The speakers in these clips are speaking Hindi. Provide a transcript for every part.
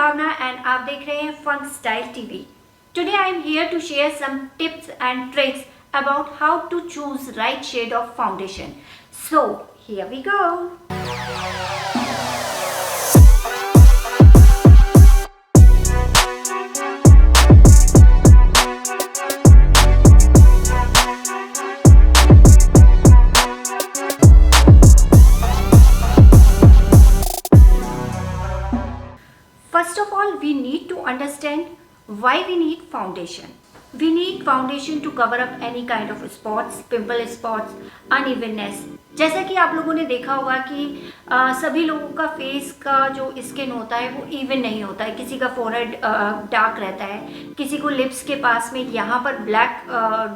भावना एंड आप देख रहे हैं funk style TV. Today I am here to share some tips and tricks about how to choose right shade of foundation. So here we go. First of all, we need to understand why we need foundation. We need foundation to cover up any kind of spots, pimple spots, unevenness. जैसा कि आप लोगों ने देखा होगा कि सभी लोगों का फेस का जो स्किन होता है वो इवन नहीं होता है। किसी का फोरहेड डार्क रहता है, किसी को लिप्स के पास में यहाँ पर ब्लैक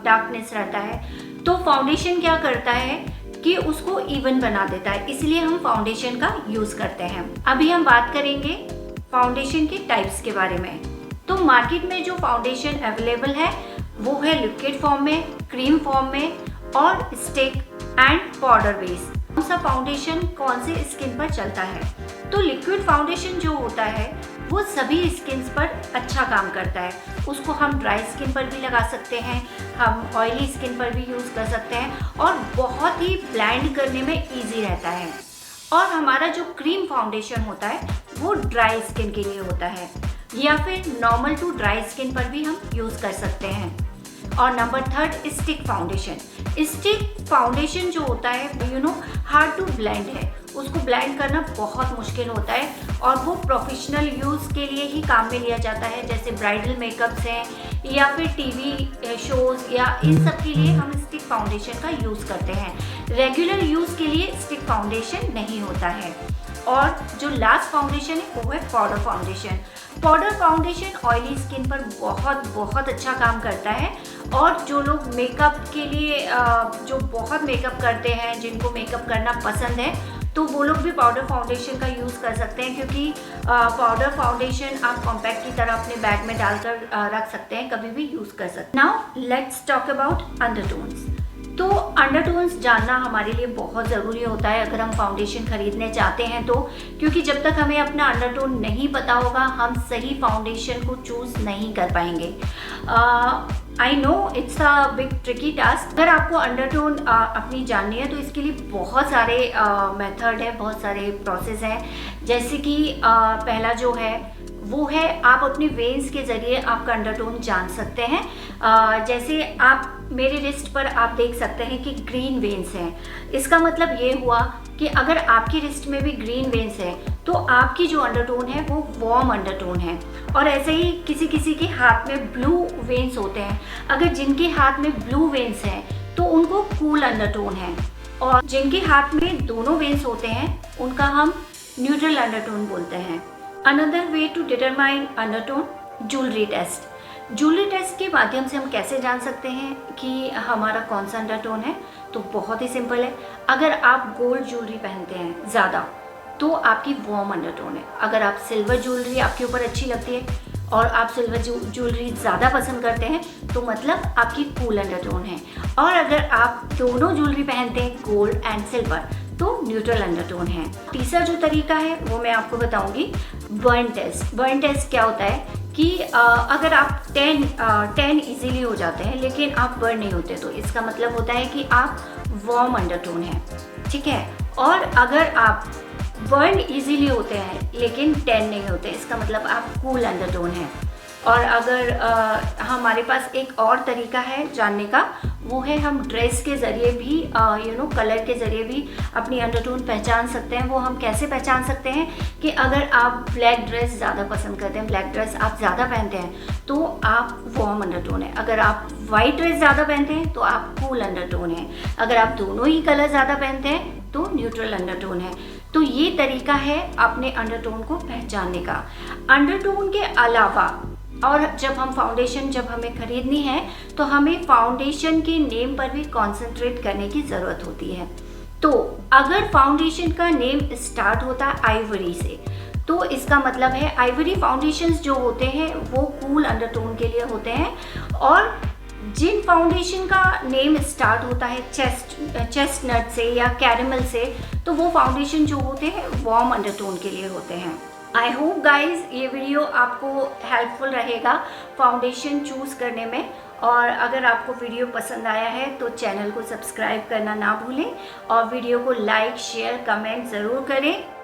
डार्कनेस रहता है। तो फाउंडेशन क्या करता है कि उसको इवन बना देता है, इसलिए हम फाउंडेशन का यूज़ करते हैं। अभी हम बात करेंगे फाउंडेशन के टाइप्स के बारे में। तो मार्केट में जो फाउंडेशन अवेलेबल है वो है लिक्विड फॉर्म में, क्रीम फॉर्म में और स्टिक एंड पाउडर बेस। कौन सा फाउंडेशन कौन से स्किन पर चलता है? तो लिक्विड फाउंडेशन जो होता है वो सभी स्किन पर अच्छा काम करता है। उसको हम ड्राई स्किन पर भी लगा सकते हैं, हम ऑयली स्किन पर भी यूज़ कर सकते हैं और बहुत ही ब्लेंड करने में ईजी रहता है। और हमारा जो क्रीम फाउंडेशन होता है वो ड्राई स्किन के लिए होता है या फिर नॉर्मल टू ड्राई स्किन पर भी हम यूज़ कर सकते हैं। और number third, stick foundation. Stick foundation जो होता है हार्ड टू ब्लेंड है, उसको ब्लेंड करना बहुत मुश्किल होता है और वो प्रोफेशनल यूज़ के लिए ही काम में लिया जाता है, जैसे ब्राइडल मेकअप्स हैं या फिर टीवी शोज़ या इन सब के लिए हम स्टिक फाउंडेशन का यूज़ करते हैं। रेगुलर यूज़ के लिए स्टिक फाउंडेशन नहीं होता है। और जो लास्ट फाउंडेशन है वो है powder foundation. Powder foundation oily skin पर बहुत अच्छा काम करता है और जो लोग मेकअप के लिए जो बहुत मेकअप करते हैं, जिनको मेकअप करना पसंद है, तो वो लोग भी पाउडर फाउंडेशन का यूज़ कर सकते हैं, क्योंकि पाउडर फाउंडेशन आप कॉम्पैक्ट की तरह अपने बैग में डालकर रख सकते हैं, कभी भी यूज़ कर सकते हैं। Now let's talk about undertones. तो अंडरटोन्स जानना हमारे लिए बहुत ज़रूरी होता है अगर हम फाउंडेशन खरीदने चाहते हैं तो, क्योंकि जब तक हमें अपना अंडरटोन नहीं पता होगा हम सही फाउंडेशन को चूज़ नहीं कर पाएंगे। I know it's a big tricky task. अगर आपको अंडरटोन अपनी जाननी है तो इसके लिए बहुत सारे मेथड है, बहुत सारे प्रोसेस हैं। जैसे कि पहला जो है वो है आप अपने वेन्स के ज़रिए आपका अंडरटोन जान सकते हैं। जैसे आप मेरे रिस्ट पर आप देख सकते हैं कि ग्रीन वेन्स हैं। इसका मतलब ये हुआ कि अगर आपकी रिस्ट में भी ग्रीन वेन्स हैं तो आपकी जो अंडरटोन है वो वार्म अंडरटोन है। और ऐसे ही किसी किसी के हाथ में ब्लू वेन्स होते हैं, अगर जिनके हाथ में ब्लू वेन्स हैं तो उनको कूल अंडरटोन है, और जिनके हाथ में दोनों वेन्स होते हैं उनका हम न्यूट्रल अंडरटोन बोलते हैं। Another way to determine undertone, jewellery test. Jewellery test के माध्यम से हम कैसे जान सकते हैं कि हमारा कौन सा अंडरटोन है? तो बहुत ही सिंपल है। अगर आप गोल्ड ज्वेलरी पहनते हैं ज़्यादा तो आपकी वार्म अंडरटोन है। अगर आप सिल्वर ज्वेलरी आपके ऊपर अच्छी लगती है और आप सिल्वर ज्वेलरी ज़्यादा पसंद करते हैं तो मतलब आपकी कूल अंडरटोन है। और अगर आप दोनों ज्वेलरी पहनते हैं, गोल्ड एंड सिल्वर, तो न्यूट्रल अंडरटोन है। तीसरा जो तरीका है वो मैं आपको बताऊंगी, बर्न टेस्ट। बर्न टेस्ट क्या होता है कि अगर आप टैन इजीली हो जाते हैं लेकिन आप बर्न नहीं होते तो इसका मतलब होता है कि आप वार्म अंडरटोन है, ठीक है। और अगर आप बर्न इजीली होते हैं लेकिन टैन नहीं होते, इसका मतलब आप कूल अंडरटोन है। और अगर हमारे पास एक और तरीका है जानने का, वो है हम ड्रेस के ज़रिए भी कलर के ज़रिए भी अपनी अंडरटोन पहचान सकते हैं। वो हम कैसे पहचान सकते हैं कि अगर आप ब्लैक ड्रेस ज़्यादा पसंद करते हैं, ब्लैक ड्रेस आप ज़्यादा पहनते हैं तो आप वार्म अंडरटोन है। अगर आप वाइट ड्रेस ज़्यादा पहनते हैं तो आप कूल अंडरटोन है। अगर आप दोनों ही कलर ज़्यादा पहनते हैं तो न्यूट्रल अंडरटोन है। तो ये तरीका है अपने अंडरटोन को पहचानने का। अंडरटोन के अलावा और जब हमें खरीदनी है तो हमें फाउंडेशन के नेम पर भी कॉन्सेंट्रेट करने की ज़रूरत होती है। तो अगर फाउंडेशन का नेम स्टार्ट होता है आइवरी से तो इसका मतलब है आइवरी फाउंडेशंस जो होते हैं वो कूल अंडरटोन के लिए होते हैं, और जिन फाउंडेशन का नेम स्टार्ट होता है चेस्टनट से या कैरेमल से तो वो फाउंडेशन जो होते हैं वार्म अंडरटोन के लिए होते हैं। आई होप गाइज ये वीडियो आपको हेल्पफुल रहेगा फाउंडेशन चूज़ करने में। और अगर आपको वीडियो पसंद आया है तो चैनल को सब्सक्राइब करना ना भूलें और वीडियो को लाइक शेयर कमेंट ज़रूर करें।